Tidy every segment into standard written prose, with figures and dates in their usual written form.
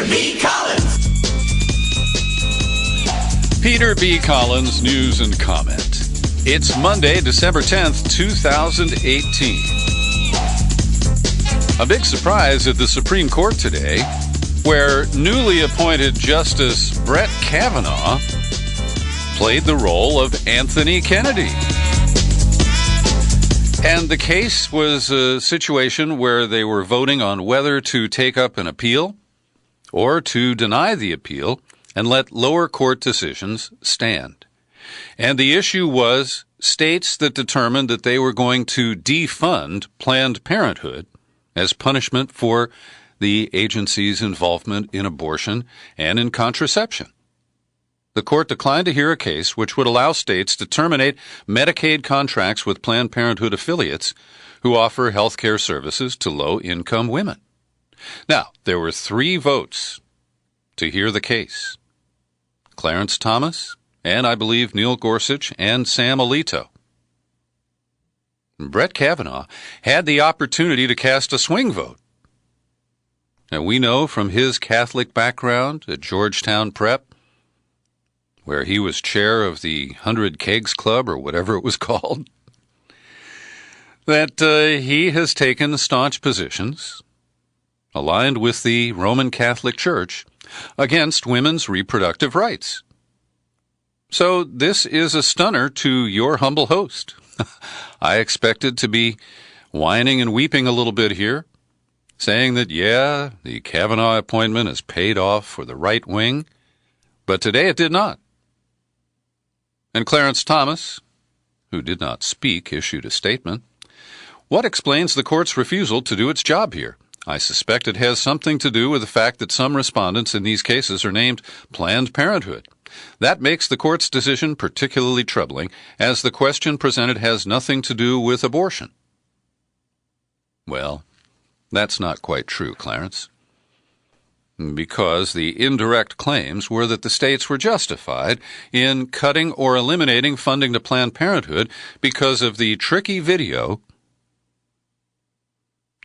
B. Collins. Peter B. Collins, news and comment. It's Monday, December 10th, 2018. A big surprise at the Supreme Court today, where newly appointed Justice Brett Kavanaugh played the role of Anthony Kennedy. And the case was a situation where they were voting on whether to take up an appeal or to deny the appeal and let lower court decisions stand. And the issue was states that determined that they were going to defund Planned Parenthood as punishment for the agency's involvement in abortion and in contraception. The court declined to hear a case which would allow states to terminate Medicaid contracts with Planned Parenthood affiliates who offer health care services to low-income women. Now, there were 3 votes to hear the case. Clarence Thomas, and I believe Neil Gorsuch, and Sam Alito. Brett Kavanaugh had the opportunity to cast a swing vote. And we know from his Catholic background at Georgetown Prep, where he was chair of the 100 Kegs Club, or whatever it was called, that he has taken staunch positions, aligned with the Roman Catholic Church, against women's reproductive rights. So this is a stunner to your humble host. I expected to be whining and weeping a little bit here, saying that, yeah, the Kavanaugh appointment has paid off for the right wing, but today it did not. And Clarence Thomas, who did not speak, issued a statement. What explains the court's refusal to do its job here? I suspect it has something to do with the fact that some respondents in these cases are named Planned Parenthood. That makes the court's decision particularly troubling, as the question presented has nothing to do with abortion. Well, that's not quite true, Clarence, because the indirect claims were that the states were justified in cutting or eliminating funding to Planned Parenthood because of the tricky video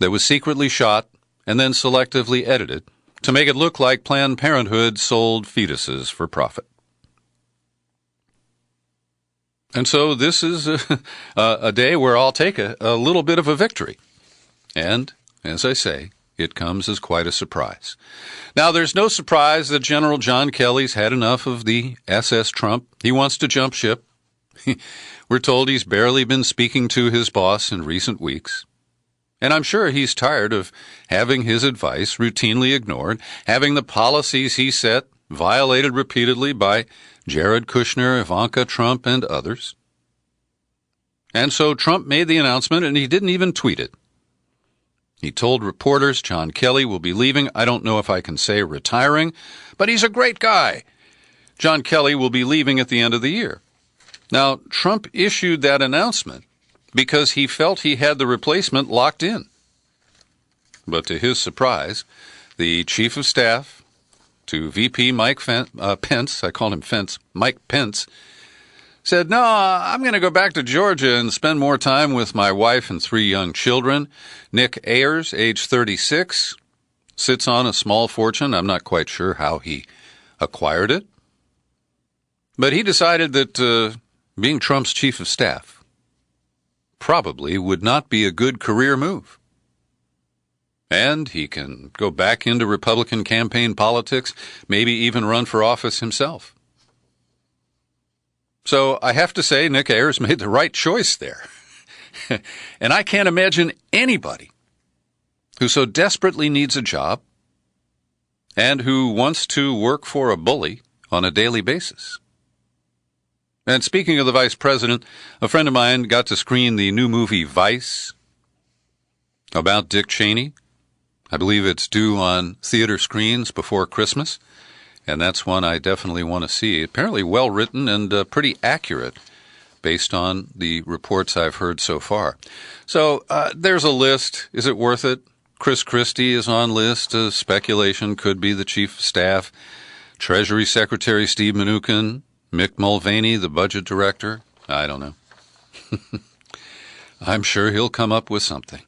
that was secretly shot and then selectively edited to make it look like Planned Parenthood sold fetuses for profit. And so this is a day where I'll take a little bit of a victory. And, as I say, it comes as quite a surprise. Now, there's no surprise that General John Kelly's had enough of the SS Trump. He wants to jump ship. We're told he's barely been speaking to his boss in recent weeks. And I'm sure he's tired of having his advice routinely ignored, having the policies he set violated repeatedly by Jared Kushner, Ivanka Trump, and others. And so Trump made the announcement, and he didn't even tweet it. He told reporters John Kelly will be leaving. I don't know if I can say retiring, but he's a great guy. John Kelly will be leaving at the end of the year. Now, Trump issued that announcement because he felt he had the replacement locked in. But to his surprise, the chief of staff to VP Mike Pence, I called him Fence, Mike Pence, said, no, I'm going to go back to Georgia and spend more time with my wife and 3 young children. Nick Ayers, age 36, sits on a small fortune. I'm not quite sure how he acquired it. But he decided that being Trump's chief of staff probably would not be a good career move. And he can go back into Republican campaign politics, maybe even run for office himself. So I have to say Nick Ayers made the right choice there. And I can't imagine anybody who so desperately needs a job and who wants to work for a bully on a daily basis. And speaking of the vice president, a friend of mine got to screen the new movie Vice about Dick Cheney. I believe it's due on theater screens before Christmas, and that's one I definitely want to see. Apparently well written and pretty accurate based on the reports I've heard so far. So there's a list. Is it worth it? Chris Christie is on list. Speculation could be the chief of staff. Treasury Secretary Steve Mnuchin. Mick Mulvaney, the budget director. I don't know. I'm sure he'll come up with something.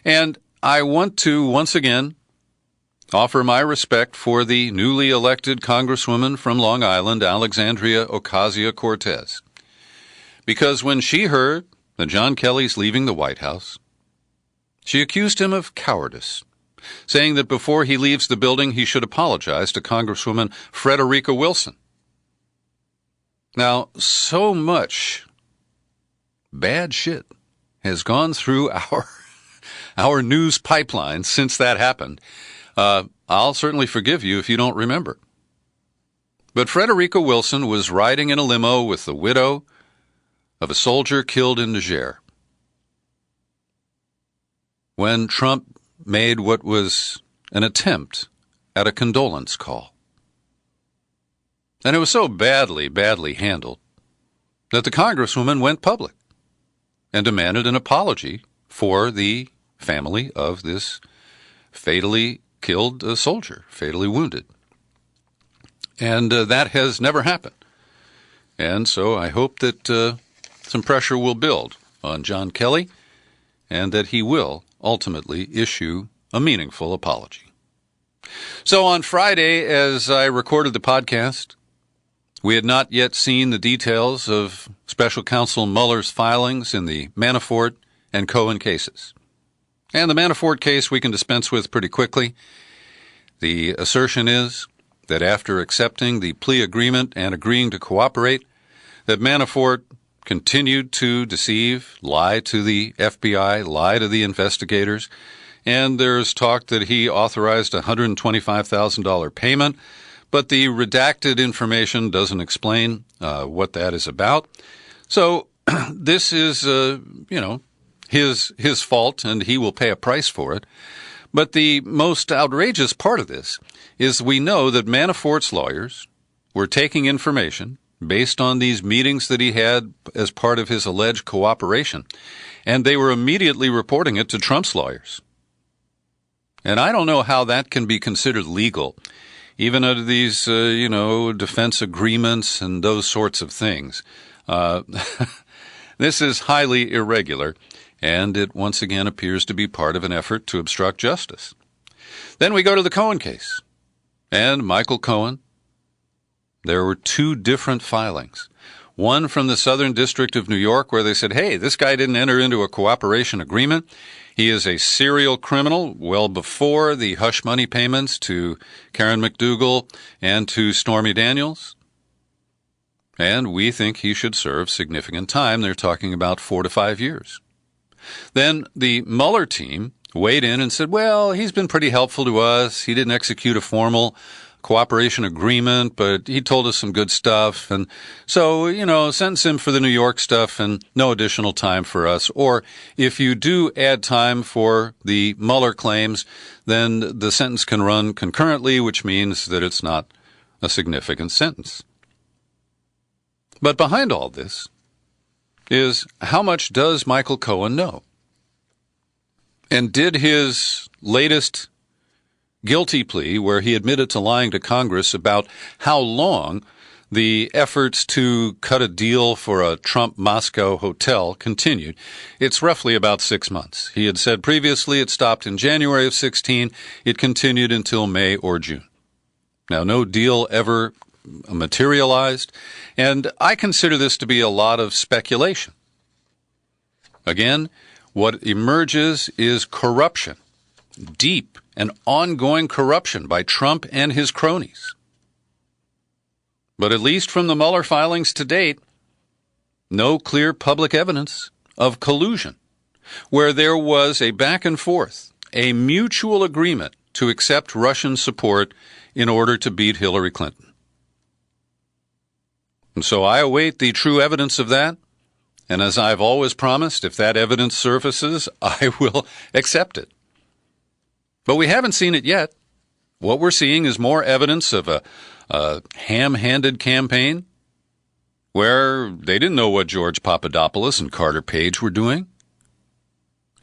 And I want to, once again, offer my respect for the newly elected Congresswoman from Long Island, Alexandria Ocasio-Cortez. Because when she heard that John Kelly's leaving the White House, she accused him of cowardice, saying that before he leaves the building, he should apologize to Congresswoman Frederica Wilson. Now, so much bad shit has gone through our news pipeline since that happened. I'll certainly forgive you if you don't remember. But Frederica Wilson was riding in a limo with the widow of a soldier killed in Niger when Trump made what was an attempt at a condolence call. And it was so badly handled that the Congresswoman went public and demanded an apology for the family of this fatally killed soldier, fatally wounded. And that has never happened. And so I hope that some pressure will build on John Kelly and that he will ultimately issue a meaningful apology. So on Friday, as I recorded the podcast, we had not yet seen the details of Special Counsel Mueller's filings in the Manafort and Cohen cases. And the Manafort case we can dispense with pretty quickly. The assertion is that after accepting the plea agreement and agreeing to cooperate, that Manafort continued to deceive, lie to the FBI, lie to the investigators, and there's talk that he authorized a $125,000 payment, but the redacted information doesn't explain what that is about. So this is, his fault, and he will pay a price for it. But the most outrageous part of this is we know that Manafort's lawyers were taking information based on these meetings that he had as part of his alleged cooperation, and they were immediately reporting it to Trump's lawyers. And I don't know how that can be considered legal, even under these, defense agreements and those sorts of things. This is highly irregular, and it once again appears to be part of an effort to obstruct justice. Then we go to the Cohen case. And Michael Cohen, there were two different filings. One from the Southern District of New York where they said, hey, this guy didn't enter into a cooperation agreement. He is a serial criminal well before the hush money payments to Karen McDougal and to Stormy Daniels. And we think he should serve significant time. They're talking about 4 to 5 years. Then the Mueller team weighed in and said, well, he's been pretty helpful to us. He didn't execute a formal cooperation agreement, but he told us some good stuff. And so, sentence him for the New York stuff and no additional time for us. Or if you do add time for the Mueller claims, then the sentence can run concurrently, which means that it's not a significant sentence. But behind all this is how much does Michael Cohen know? And did his latest guilty plea, where he admitted to lying to Congress about how long the efforts to cut a deal for a Trump Moscow hotel continued, it's roughly about 6 months. He had said previously it stopped in January of 16. It continued until May or June. Now, no deal ever materialized, and I consider this to be a lot of speculation. Again, what emerges is corruption, deep and ongoing corruption by Trump and his cronies. But at least from the Mueller filings to date, no clear public evidence of collusion, where there was a back and forth, a mutual agreement to accept Russian support in order to beat Hillary Clinton. And so I await the true evidence of that. And as I've always promised, if that evidence surfaces, I will accept it. But we haven't seen it yet. What we're seeing is more evidence of a ham-handed campaign where they didn't know what George Papadopoulos and Carter Page were doing.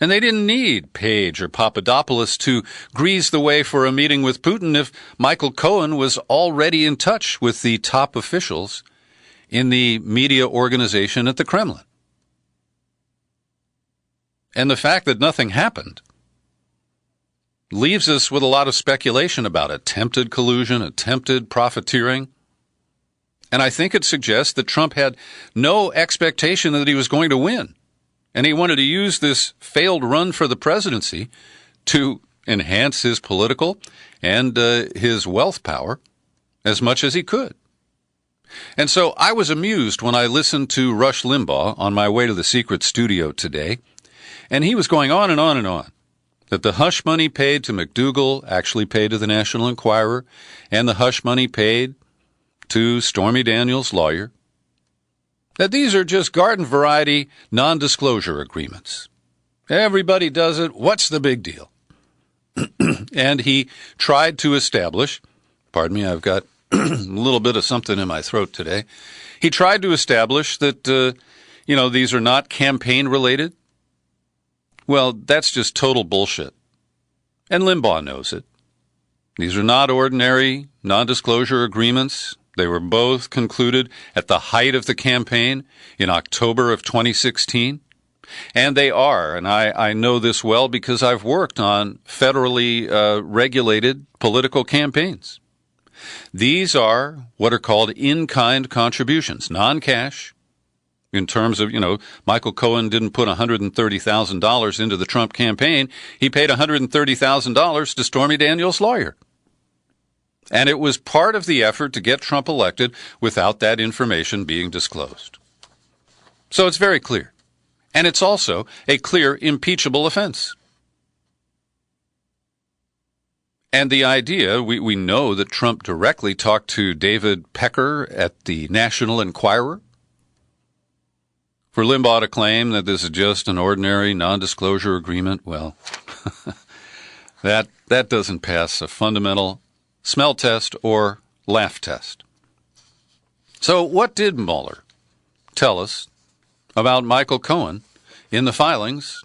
And they didn't need Page or Papadopoulos to grease the way for a meeting with Putin if Michael Cohen was already in touch with the top officials in the media organization at the Kremlin. And the fact that nothing happened leaves us with a lot of speculation about attempted collusion, attempted profiteering. And I think it suggests that Trump had no expectation that he was going to win. And he wanted to use this failed run for the presidency to enhance his political and his wealth power as much as he could. And so I was amused when I listened to Rush Limbaugh on my way to the secret studio today, and he was going on and on and on, that the hush money paid to McDougal actually paid to the National Enquirer, and the hush money paid to Stormy Daniels' lawyer, that these are just garden variety non-disclosure agreements. Everybody does it. What's the big deal? And he tried to establish, pardon me, I've got a little bit of something in my throat today. He tried to establish that, these are not campaign related. Well, that's just total bullshit. And Limbaugh knows it. These are not ordinary non-disclosure agreements. They were both concluded at the height of the campaign in October of 2016. And they are, and I know this well because I've worked on federally regulated political campaigns. These are what are called in-kind contributions, non-cash. In terms of, Michael Cohen didn't put $130,000 into the Trump campaign. He paid $130,000 to Stormy Daniels' lawyer. And it was part of the effort to get Trump elected without that information being disclosed. So it's very clear. And it's also a clear impeachable offense. And the idea, we know that Trump directly talked to David Pecker at the National Enquirer. For Limbaugh to claim that this is just an ordinary non-disclosure agreement, well, that doesn't pass a fundamental smell test or laugh test. So what did Mueller tell us about Michael Cohen in the filings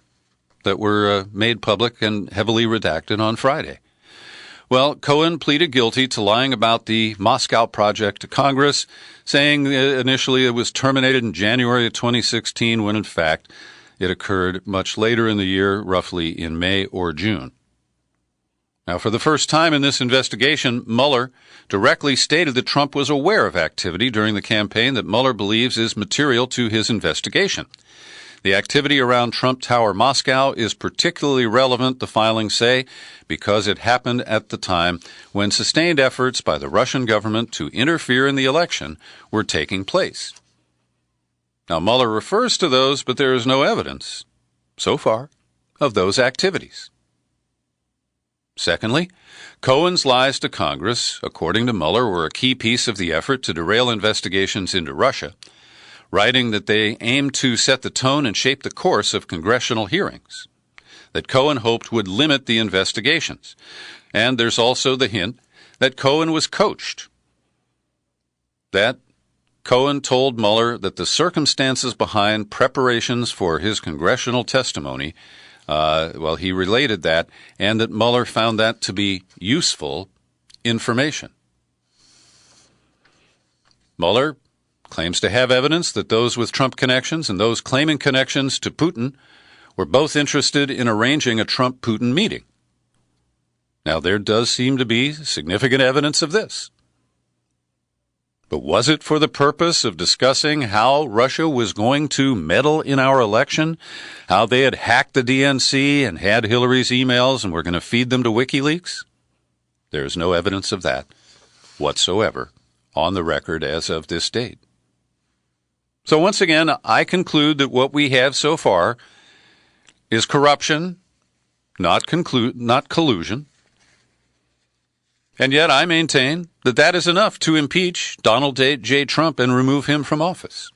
that were made public and heavily redacted on Friday? Well, Cohen pleaded guilty to lying about the Moscow project to Congress, saying initially it was terminated in January of 2016, when in fact it occurred much later in the year, roughly in May or June. Now, for the first time in this investigation, Mueller directly stated that Trump was aware of activity during the campaign that Mueller believes is material to his investigation. The activity around Trump Tower Moscow is particularly relevant, the filings say, because it happened at the time when sustained efforts by the Russian government to interfere in the election were taking place. Now, Mueller refers to those, but there is no evidence, so far, of those activities. Secondly, Cohen's lies to Congress, according to Mueller, were a key piece of the effort to derail investigations into Russia, writing that they aimed to set the tone and shape the course of congressional hearings, that Cohen hoped would limit the investigations. And there's also the hint that Cohen was coached, that Cohen told Mueller that the circumstances behind preparations for his congressional testimony, he related that, and that Mueller found that to be useful information. Mueller claims to have evidence that those with Trump connections and those claiming connections to Putin were both interested in arranging a Trump-Putin meeting. Now, there does seem to be significant evidence of this. But was it for the purpose of discussing how Russia was going to meddle in our election, how they had hacked the DNC and had Hillary's emails and were going to feed them to WikiLeaks? There is no evidence of that whatsoever on the record as of this date. So once again, I conclude that what we have so far is corruption, not collusion. And yet I maintain that that is enough to impeach Donald J. Trump and remove him from office.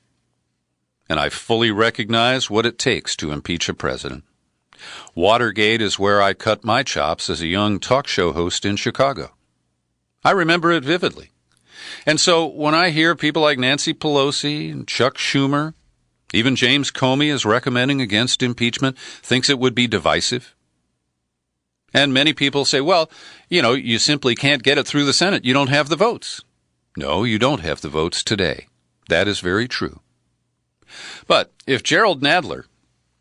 And I fully recognize what it takes to impeach a president. Watergate is where I cut my chops as a young talk show host in Chicago. I remember it vividly. And so when I hear people like Nancy Pelosi and Chuck Schumer, even James Comey is recommending against impeachment, thinks it would be divisive. And many people say, well, you simply can't get it through the Senate. You don't have the votes. No, you don't have the votes today. That is very true. But if Gerald Nadler,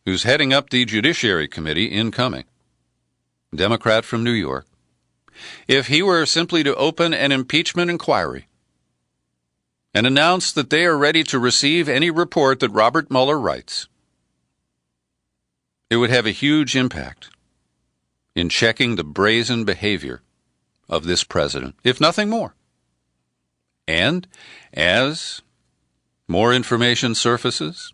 who's heading up the Judiciary Committee incoming, Democrat from New York, if he were simply to open an impeachment inquiry and announce that they are ready to receive any report that Robert Mueller writes, it would have a huge impact in checking the brazen behavior of this president, if nothing more. And as more information surfaces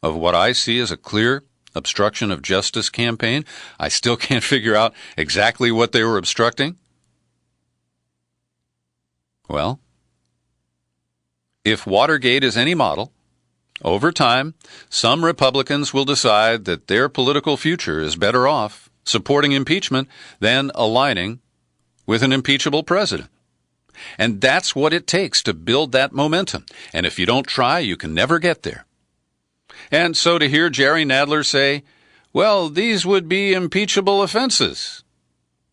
of what I see as a clear obstruction of justice campaign, I still can't figure out exactly what they were obstructing. Well, if Watergate is any model, over time, some Republicans will decide that their political future is better off supporting impeachment than aligning with an impeachable president. And that's what it takes to build that momentum. And if you don't try, you can never get there. And so to hear Jerry Nadler say, well, these would be impeachable offenses,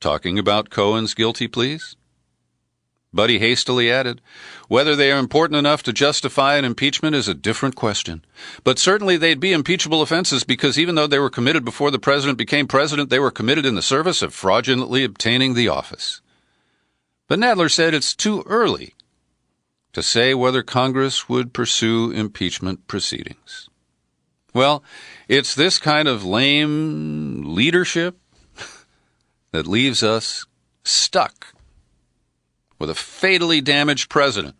talking about Cohen's guilty pleas. But he hastily added, whether they are important enough to justify an impeachment is a different question. But certainly they'd be impeachable offenses because even though they were committed before the president became president, they were committed in the service of fraudulently obtaining the office. But Nadler said it's too early to say whether Congress would pursue impeachment proceedings. Well, it's this kind of lame leadership that leaves us stuck with a fatally damaged president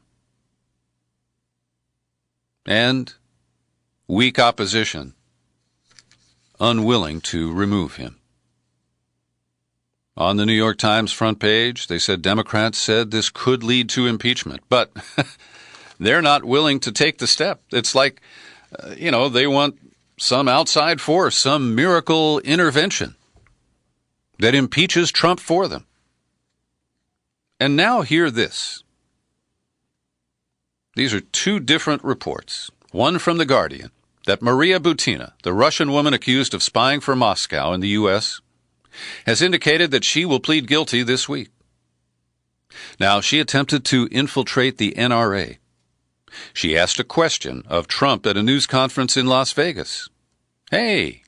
and weak opposition unwilling to remove him. On the New York Times front page, they said Democrats said this could lead to impeachment, but they're not willing to take the step. It's like, they want some outside force, some miracle intervention that impeaches Trump for them. And now hear this. These are two different reports. One from The Guardian, that Maria Butina, the Russian woman accused of spying for Moscow in the U.S., has indicated that she will plead guilty this week. Now, she attempted to infiltrate the NRA. She asked a question of Trump at a news conference in Las Vegas. Hey,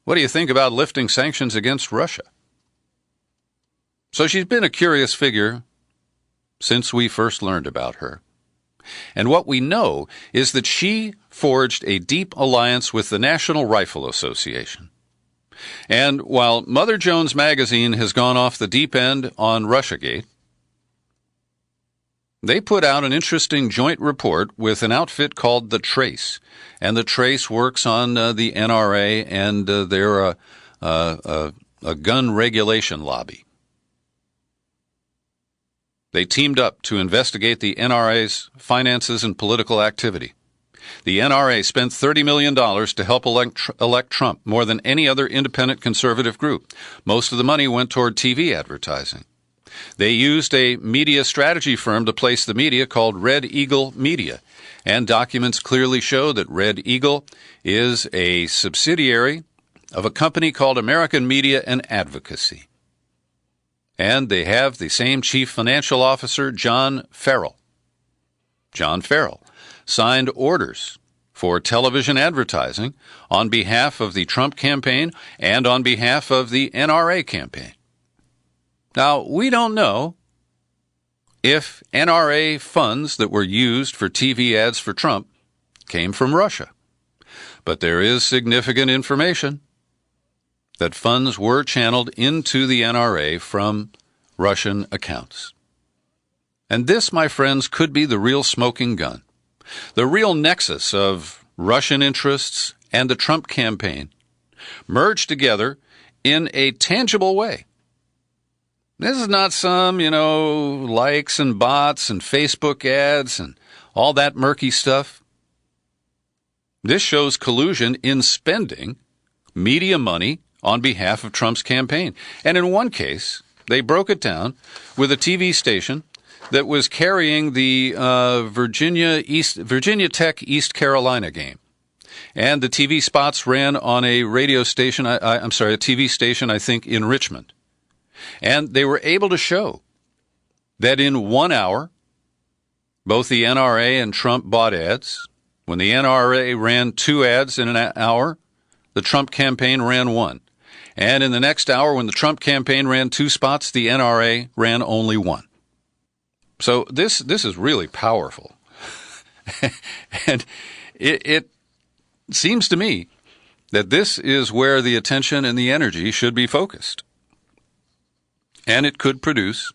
what do you think about lifting sanctions against Russia? So she's been a curious figure since we first learned about her. And what we know is that she forged a deep alliance with the National Rifle Association. And while Mother Jones magazine has gone off the deep end on Russiagate, they put out an interesting joint report with an outfit called The Trace. And The Trace works on the NRA, and they're a gun regulation lobby. They teamed up to investigate the NRA's finances and political activity. The NRA spent $30 million to help elect Trump, more than any other independent conservative group. Most of the money went toward TV advertising. They used a media strategy firm to place the media called Red Eagle Media, and documents clearly show that Red Eagle is a subsidiary of a company called American Media and Advocacy. And they have the same chief financial officer, John Farrell. John Farrell signed orders for television advertising on behalf of the Trump campaign and on behalf of the NRA campaign. Now, we don't know if NRA funds that were used for TV ads for Trump came from Russia, but there is significant information that funds were channeled into the NRA from Russian accounts. And this, my friends, could be the real smoking gun, the real nexus of Russian interests and the Trump campaign merged together in a tangible way. This is not some, likes and bots and Facebook ads and all that murky stuff. This shows collusion in spending media money on behalf of Trump's campaign. And in one case, they broke it down with a TV station that was carrying the Virginia Tech East Carolina game. And the TV spots ran on a radio station, a TV station, I think, in Richmond. And they were able to show that in 1 hour, both the NRA and Trump bought ads. When the NRA ran 2 ads in an hour, the Trump campaign ran 1. And in the next hour, when the Trump campaign ran 2 spots, the NRA ran only 1. So this is really powerful. And it seems to me that this is where the attention and the energy should be focused. And it could produce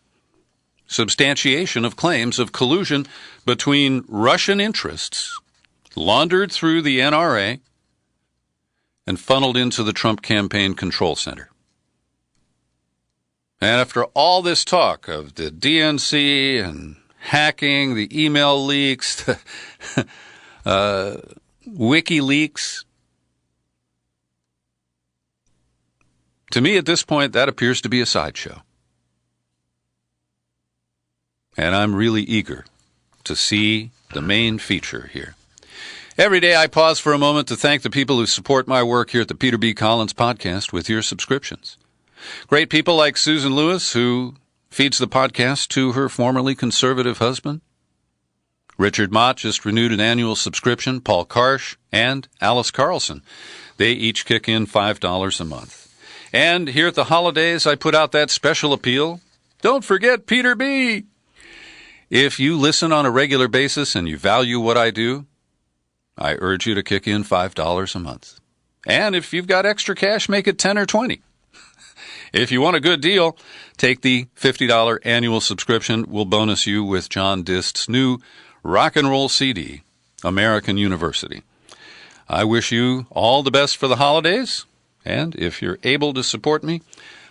substantiation of claims of collusion between Russian interests laundered through the NRA and funneled into the Trump Campaign Control Center. And after all this talk of the DNC and hacking, the email leaks, the WikiLeaks, to me at this point that appears to be a sideshow. And I'm really eager to see the main feature here. Every day I pause for a moment to thank the people who support my work here at the Peter B. Collins Podcast with your subscriptions. Great people like Susan Lewis, who feeds the podcast to her formerly conservative husband. Richard Mott just renewed an annual subscription. Paul Karsh and Alice Carlson. They each kick in $5 a month. And here at the holidays, I put out that special appeal. Don't forget Peter B. If you listen on a regular basis and you value what I do, I urge you to kick in $5 a month. And if you've got extra cash, make it 10 or 20. If you want a good deal, take the $50 annual subscription. We'll bonus you with John Dist's new rock and roll CD, American University. I wish you all the best for the holidays, and if you're able to support me,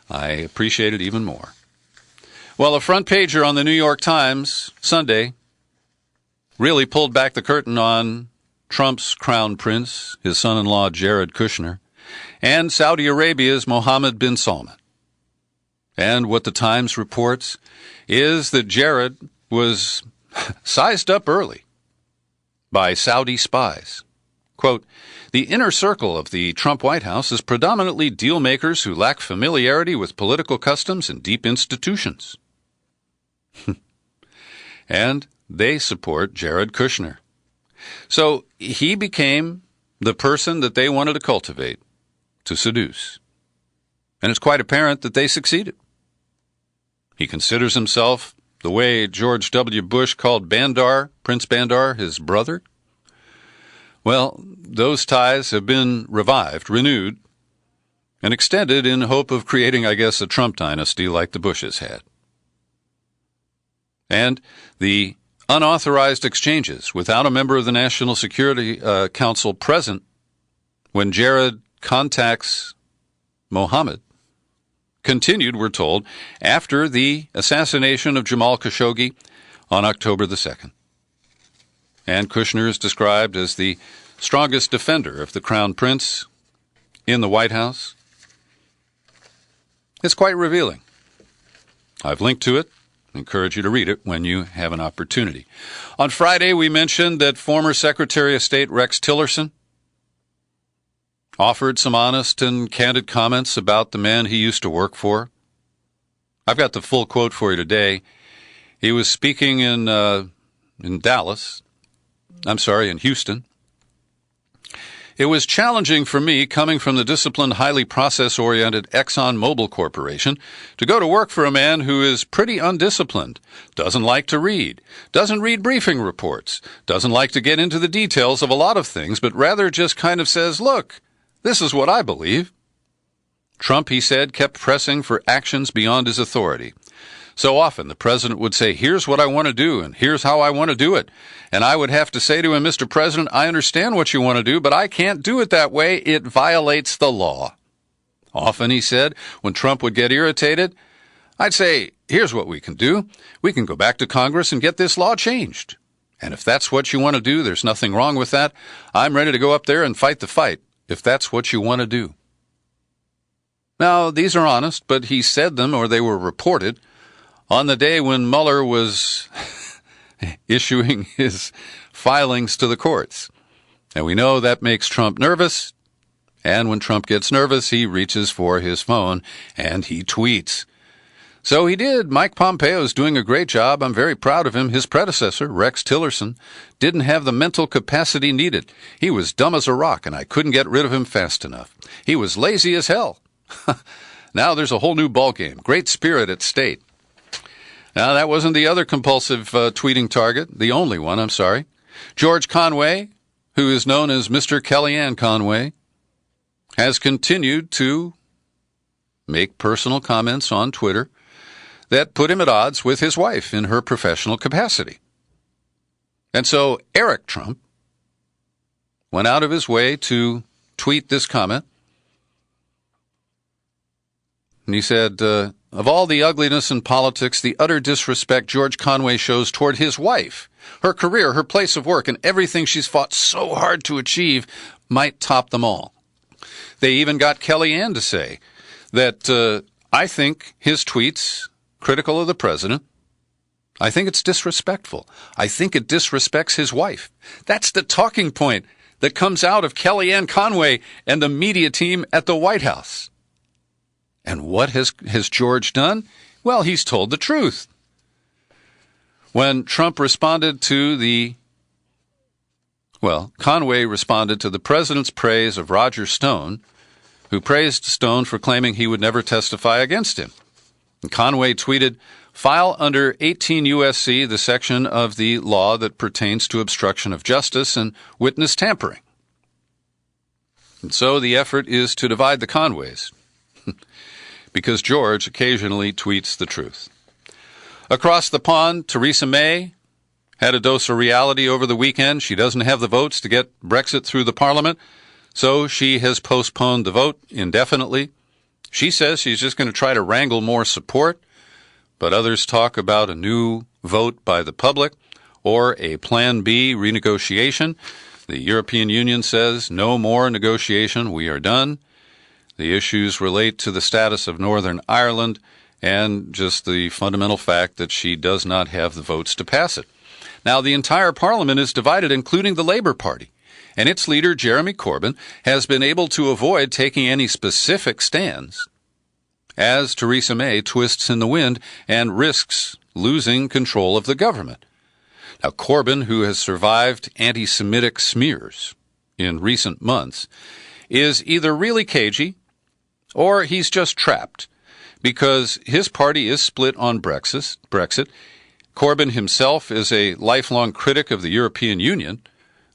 I appreciate it even more. Well, a front pager on the New York Times Sunday really pulled back the curtain on Trump's crown prince, his son-in-law Jared Kushner, and Saudi Arabia's Mohammed bin Salman. And what the Times reports is that Jared was sized up early by Saudi spies. Quote, "The inner circle of the Trump White House is predominantly deal-makers who lack familiarity with political customs and deep institutions." And they support Jared Kushner. So he became the person that they wanted to cultivate, to seduce. And it's quite apparent that they succeeded. He considers himself the way George W. Bush called Bandar, Prince Bandar, his brother. Well, those ties have been revived, renewed, and extended in hope of creating, I guess, a Trump dynasty like the Bushes had. And the unauthorized exchanges without a member of the National Security Council present when Jared contacts Mohammed continued, we're told, after the assassination of Jamal Khashoggi on October the 2nd. And Kushner is described as the strongest defender of the Crown Prince in the White House. It's quite revealing. I've linked to it. I encourage you to read it when you have an opportunity. On Friday, we mentioned that former Secretary of State Rex Tillerson offered some honest and candid comments about the man he used to work for. I've got the full quote for you today. He was speaking in Houston. "It was challenging for me, coming from the disciplined, highly process-oriented ExxonMobil Corporation, to go to work for a man who is pretty undisciplined, doesn't like to read, doesn't read briefing reports, doesn't like to get into the details of a lot of things, but rather just kind of says, 'Look, this is what I believe.' Trump," he said, "kept pressing for actions beyond his authority. So often the president would say, 'Here's what I want to do, and here's how I want to do it.' And I would have to say to him, 'Mr. President, I understand what you want to do, but I can't do it that way. It violates the law.' Often," he said, "when Trump would get irritated, I'd say, 'Here's what we can do. We can go back to Congress and get this law changed. And if that's what you want to do, there's nothing wrong with that. I'm ready to go up there and fight the fight, if that's what you want to do.'" Now, these are honest, but he said them, or they were reported, on the day when Mueller was issuing his filings to the courts. And we know that makes Trump nervous. And when Trump gets nervous, he reaches for his phone and he tweets. So he did. Mike Pompeo is doing a great job. I'm very proud of him. His predecessor, Rex Tillerson, didn't have the mental capacity needed. He was dumb as a rock, and I couldn't get rid of him fast enough. He was lazy as hell. Now there's a whole new ballgame. Great spirit at stake. Now, that wasn't the other compulsive tweeting target, the only one, I'm sorry. George Conway, who is known as Mr. Kellyanne Conway, has continued to make personal comments on Twitter that put him at odds with his wife in her professional capacity. And so Eric Trump went out of his way to tweet this comment. And he said, of all the ugliness in politics, the utter disrespect George Conway shows toward his wife, her career, her place of work, and everything she's fought so hard to achieve might top them all. They even got Kellyanne to say that I think his tweets critical of the president, I think it's disrespectful. I think it disrespects his wife. That's the talking point that comes out of Kellyanne Conway and the media team at the White House. And what has George done? Well, he's told the truth. When Trump responded to Conway responded to the president's praise of Roger Stone, who praised Stone for claiming he would never testify against him. And Conway tweeted, file under 18 U.S.C. the section of the law that pertains to obstruction of justice and witness tampering. And so the effort is to divide the Conways, because George occasionally tweets the truth. Across the pond, Theresa May had a dose of reality over the weekend. She doesn't have the votes to get Brexit through the Parliament, so she has postponed the vote indefinitely. She says she's just going to try to wrangle more support, but others talk about a new vote by the public or a Plan B renegotiation. The European Union says no more negotiation. We are done. The issues relate to the status of Northern Ireland and just the fundamental fact that she does not have the votes to pass it. Now, the entire Parliament is divided, including the Labour Party, and its leader, Jeremy Corbyn, has been able to avoid taking any specific stands as Theresa May twists in the wind and risks losing control of the government. Now, Corbyn, who has survived anti-Semitic smears in recent months, is either really cagey or he's just trapped because his party is split on Brexit. Corbyn himself is a lifelong critic of the European Union,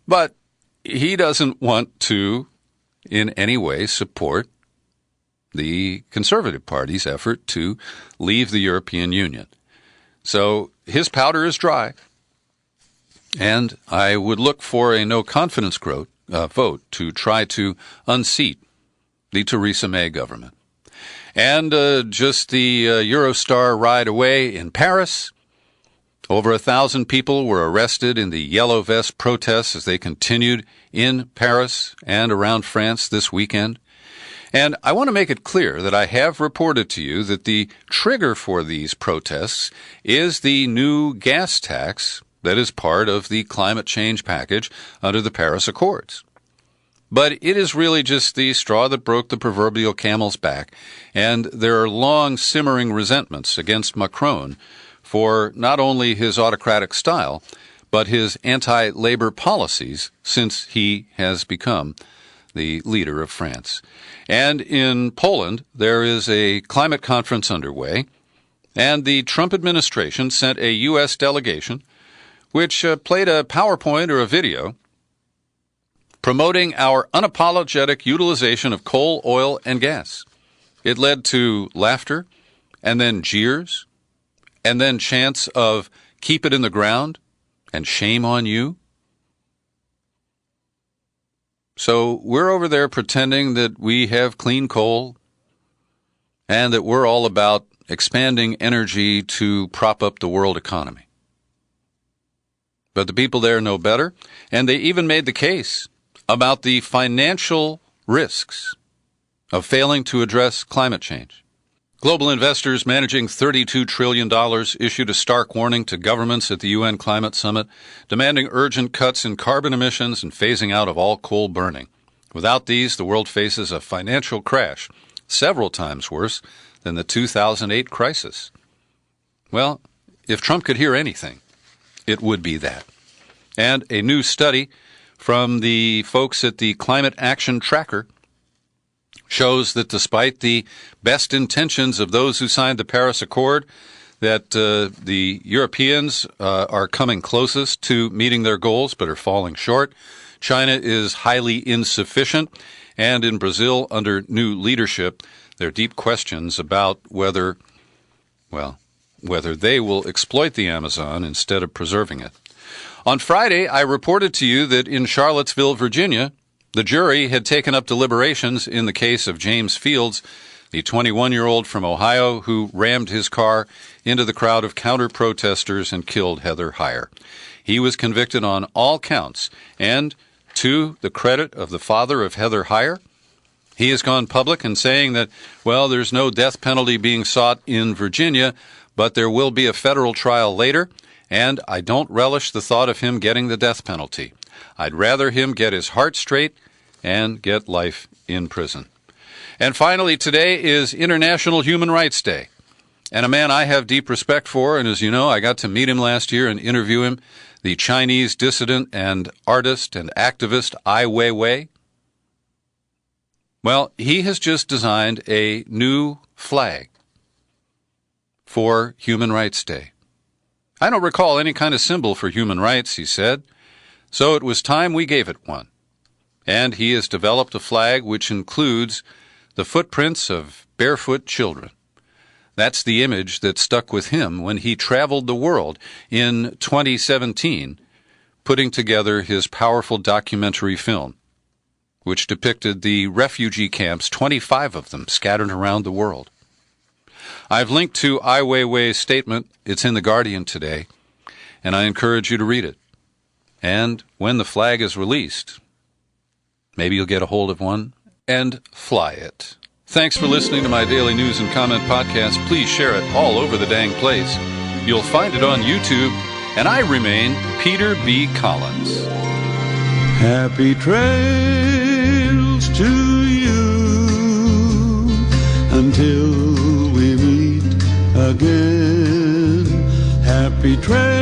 but he doesn't want to in any way support the Conservative Party's effort to leave the European Union. So his powder is dry, and I would look for a no-confidence vote to try to unseat the Theresa May government. And just the Eurostar ride away in Paris, over 1,000 people were arrested in the Yellow Vest protests as they continued in Paris and around France this weekend. And I want to make it clear that I have reported to you that the trigger for these protests is the new gas tax that is part of the climate change package under the Paris Accords. But it is really just the straw that broke the proverbial camel's back, and there are long simmering resentments against Macron for not only his autocratic style, but his anti-labor policies since he has become the leader of France. And in Poland, there is a climate conference underway, and the Trump administration sent a U.S. delegation which played a PowerPoint or a video promoting our unapologetic utilization of coal, oil, and gas. It led to laughter, and then jeers, and then chants of keep it in the ground and shame on you. So we're over there pretending that we have clean coal and that we're all about expanding energy to prop up the world economy. But the people there know better, and they even made the case about the financial risks of failing to address climate change. Global investors managing $32 trillion issued a stark warning to governments at the UN Climate Summit, demanding urgent cuts in carbon emissions and phasing out of all coal burning. Without these, the world faces a financial crash, several times worse than the 2008 crisis. Well, if Trump could hear anything, it would be that. And a new study from the folks at the Climate Action Tracker shows that despite the best intentions of those who signed the Paris Accord, that the Europeans are coming closest to meeting their goals but are falling short. China is highly insufficient. And in Brazil, under new leadership, there are deep questions about whether they will exploit the Amazon instead of preserving it. On Friday, I reported to you that in Charlottesville, Virginia, the jury had taken up deliberations in the case of James Fields, the 21-year-old from Ohio who rammed his car into the crowd of counter-protesters and killed Heather Heyer. He was convicted on all counts, and to the credit of the father of Heather Heyer, he has gone public in saying that, well, there's no death penalty being sought in Virginia, but there will be a federal trial later, and I don't relish the thought of him getting the death penalty. I'd rather him get his heart straight and get life in prison. And finally, today is International Human Rights Day. And a man I have deep respect for, and as you know, I got to meet him last year and interview him, the Chinese dissident and artist and activist Ai Weiwei. Well, he has just designed a new flag for Human Rights Day. I don't recall any kind of symbol for human rights, he said, so it was time we gave it one. And he has developed a flag which includes the footprints of barefoot children. That's the image that stuck with him when he traveled the world in 2017, putting together his powerful documentary film, which depicted the refugee camps, 25 of them, scattered around the world. I've linked to Ai Weiwei's statement. It's in The Guardian today, and I encourage you to read it. And when the flag is released, maybe you'll get a hold of one and fly it. Thanks for listening to my daily news and comment podcast. Please share it all over the dang place. You'll find it on YouTube, and I remain Peter B. Collins. Happy trails to you until we meet again. Happy trails.